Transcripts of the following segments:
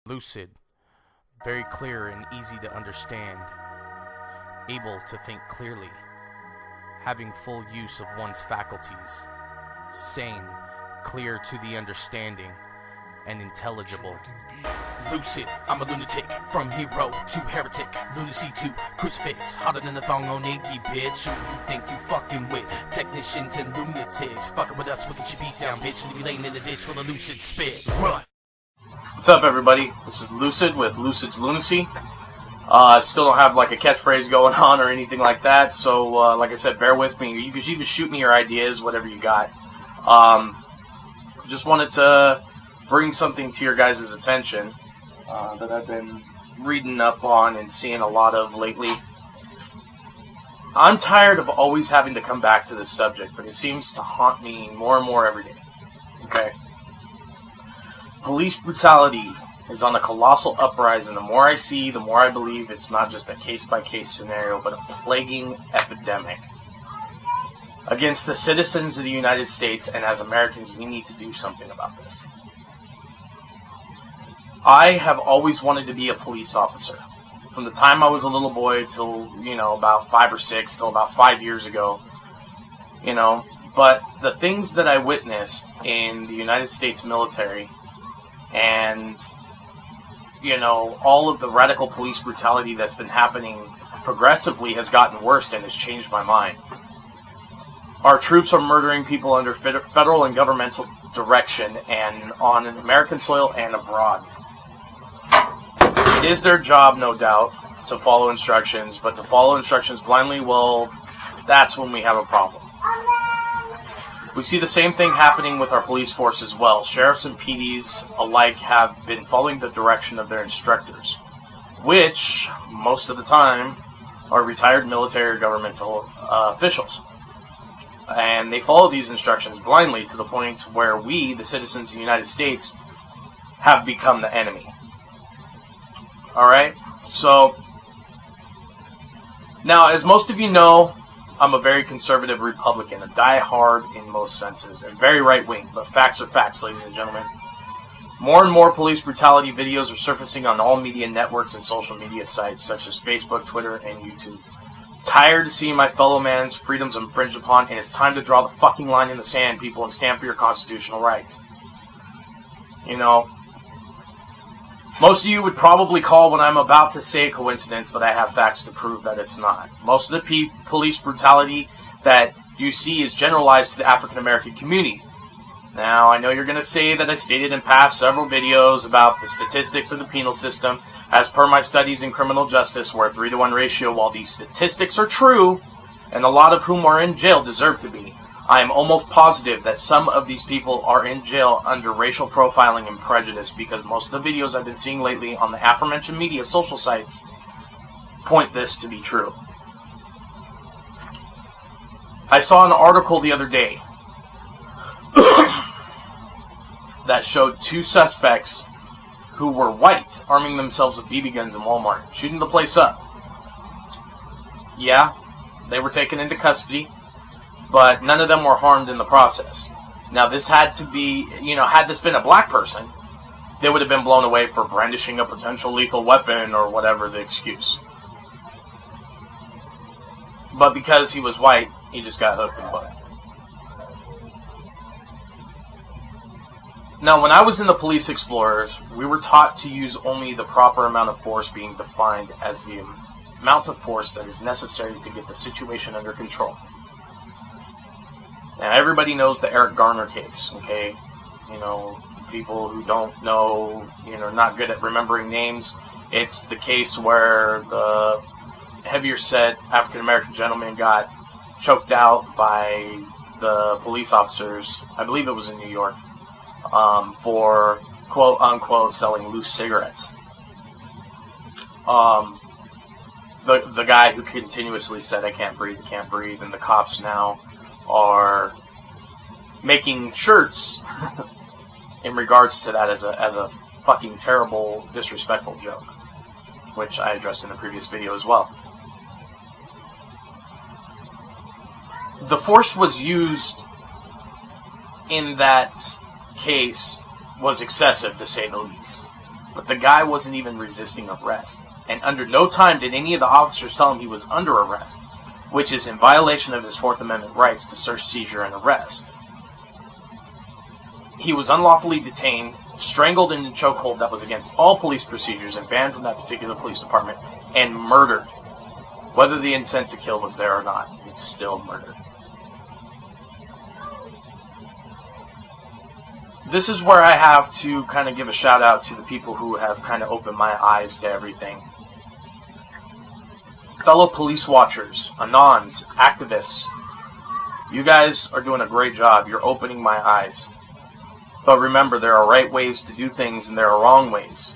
Lucid, very clear and easy to understand, able to think clearly, having full use of one's faculties, sane, clear to the understanding, and intelligible. Lucid, I'm a lunatic, from hero to heretic, lunacy to crucifix, hotter than a thong on Iggy, bitch. Who you think you fucking with? Technicians and lunatics, fucking with us, we get your beat down, bitch, and you laying in the ditch full of lucid spit. Run! What's up, everybody? This is Lucid with Lucid's Lunacy. I still don't have like a catchphrase going on or anything like that, so like I said, bear with me. You can even shoot me your ideas, whatever you got. Just wanted to bring something to your guys' attention that I've been reading up on and seeing a lot of lately. I'm tired of always having to come back to this subject, but it seems to haunt me more and more every day. Okay? Police brutality is on a colossal uprise, and the more I see, the more I believe it's not just a case-by-case scenario, but a plaguing epidemic against the citizens of the United States, and as Americans, we need to do something about this. I have always wanted to be a police officer. From the time I was a little boy till, about 5 or 6, till about 5 years ago, but the things that I witnessed in the United States military and, all of the radical police brutality that's been happening progressively has gotten worse and has changed my mind. Our troops are murdering people under federal and governmental direction and on American soil and abroad. It is their job, no doubt, to follow instructions, but to follow instructions blindly, well, that's when we have a problem. We see the same thing happening with our police force as well. Sheriffs and PDs alike have been following the direction of their instructors, which, most of the time, are retired military or governmental officials. And they follow these instructions blindly to the point where we, the citizens of the United States, have become the enemy. Alright? So, now, as most of you know, I'm a very conservative Republican, a die-hard in most senses, and very right-wing, but facts are facts, ladies and gentlemen. More and more police brutality videos are surfacing on all media networks and social media sites, such as Facebook, Twitter, and YouTube. Tired of seeing my fellow man's freedoms infringed upon, and it's time to draw the fucking line in the sand, people, and stand for your constitutional rights. Most of you would probably call what I'm about to say a coincidence, but I have facts to prove that it's not. Most of the police brutality that you see is generalized to the African American community. Now, I know you're going to say that I stated in past several videos about the statistics of the penal system, as per my studies in criminal justice, where a 3-to-1 ratio, while these statistics are true, and a lot of whom are in jail deserve to be, I am almost positive that some of these people are in jail under racial profiling and prejudice, because most of the videos I've been seeing lately on the aforementioned media social sites point this to be true. I saw an article the other day that showed 2 suspects who were white arming themselves with BB guns in Walmart, shooting the place up. Yeah, they were taken into custody, but none of them were harmed in the process. Now, this had to be, had this been a black person, they would have been blown away for brandishing a potential lethal weapon or whatever the excuse. But because he was white, he just got hooked and bugged. Now, when I was in the Police Explorers, we were taught to use only the proper amount of force, being defined as the amount of force that is necessary to get the situation under control. Now, everybody knows the Eric Garner case, okay? People who don't know, not good at remembering names. It's the case where the heavier set African-American gentleman got choked out by the police officers, I believe it was in New York, for quote-unquote selling loose cigarettes. The guy who continuously said, I can't breathe, and the cops now are making shirts in regards to that as a fucking terrible, disrespectful joke, which I addressed in a previous video as well. The force was used in that case was excessive, to say the least. But the guy wasn't even resisting arrest. And under no time did any of the officers tell him he was under arrest, which is in violation of his Fourth Amendment rights to search, seizure, and arrest. He was unlawfully detained, strangled in a chokehold that was against all police procedures and banned from that particular police department, and murdered. Whether the intent to kill was there or not, it's still murder. This is where I have to kind of give a shout out to the people who have kind of opened my eyes to everything. Fellow police watchers, anons, activists, you guys are doing a great job. You're opening my eyes. But remember, there are right ways to do things and there are wrong ways.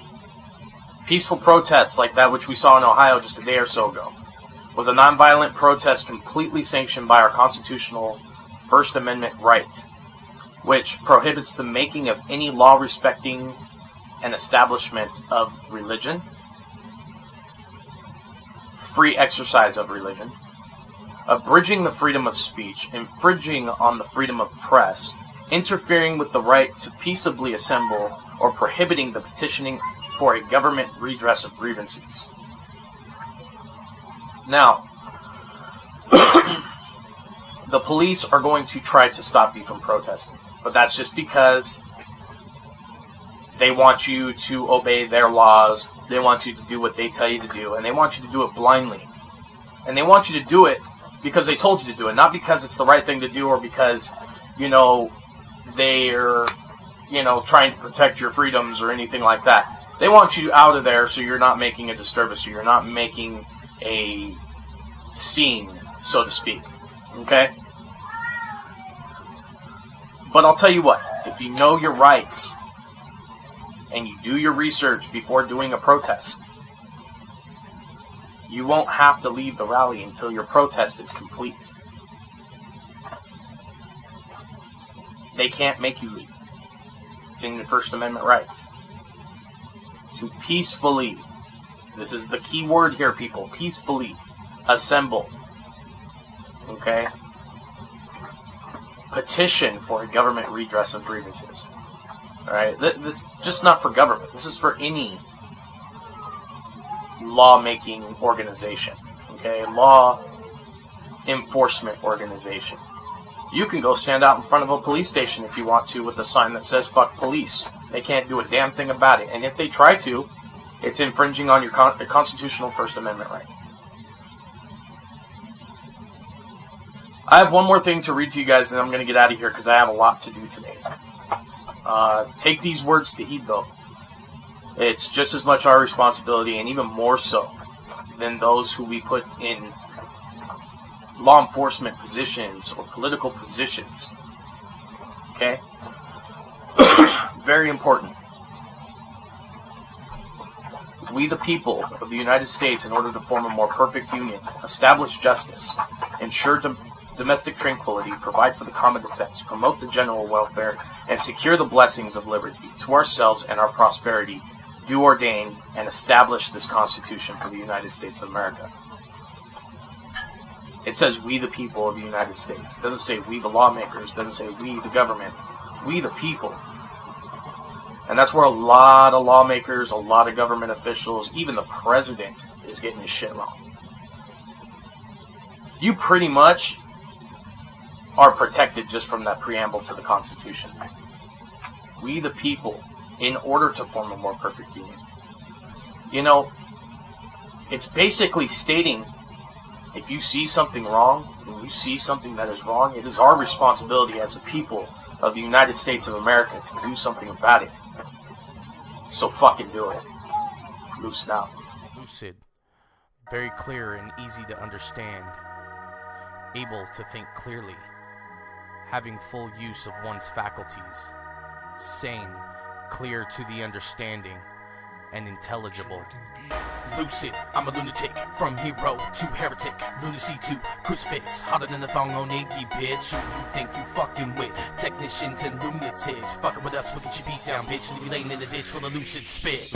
Peaceful protests like that which we saw in Ohio just a day or so ago was a nonviolent protest completely sanctioned by our constitutional First Amendment right, which prohibits the making of any law respecting an establishment of religion, free exercise of religion, abridging the freedom of speech, infringing on the freedom of press, interfering with the right to peaceably assemble, or prohibiting the petitioning for a government redress of grievances. Now, the police are going to try to stop you from protesting, but that's just because they want you to obey their laws, they want you to do what they tell you to do, and they want you to do it blindly. And they want you to do it because they told you to do it, not because it's the right thing to do or because, they're, trying to protect your freedoms or anything like that. They want you out of there so you're not making a disturbance, so you're not making a scene, so to speak. Okay? But I'll tell you what, if you know your rights and you do your research before doing a protest, you won't have to leave the rally until your protest is complete. They can't make you leave. It's in your First Amendment rights. To peacefully, this is the key word here, people, peacefully assemble. Okay? Petition for a government redress of grievances. Alright? This just not for government. This is for any law-making organization. Okay? Law enforcement organization. You can go stand out in front of a police station if you want to with a sign that says "fuck police." They can't do a damn thing about it. And if they try to, it's infringing on your constitutional First Amendment right. I have one more thing to read to you guys, and then I'm going to get out of here because I have a lot to do today. Take these words to heed, though. It's just as much our responsibility, and even more so, than those who we put in law enforcement positions or political positions. Okay? Very important. We the people of the United States, in order to form a more perfect union, establish justice, ensure domestic tranquility, provide for the common defense, promote the general welfare, and secure the blessings of liberty to ourselves and our prosperity, do ordain and establish this Constitution for the United States of America. It says we the people of the United States. It doesn't say we the lawmakers. It doesn't say we the government. We the people. And that's where a lot of lawmakers, a lot of government officials, even the president is getting his shit wrong. You pretty much are protected just from that preamble to the Constitution. We the people, in order to form a more perfect union. It's basically stating, if you see something wrong, when you see something that is wrong, it is our responsibility as a people of the United States of America to do something about it. So fucking do it. Lucid out. Lucid. Very clear and easy to understand. Able to think clearly. Having full use of one's faculties. Sane, clear to the understanding, and intelligible. Lucid, I'm a lunatic. From hero to heretic. Lunacy to crucifix. Hotter than the thong on Iggy, bitch. Who you think you fucking with? Technicians and lunatics. Fucking with us, we get your beat down, bitch. And you be laying in the ditch full of lucid spit.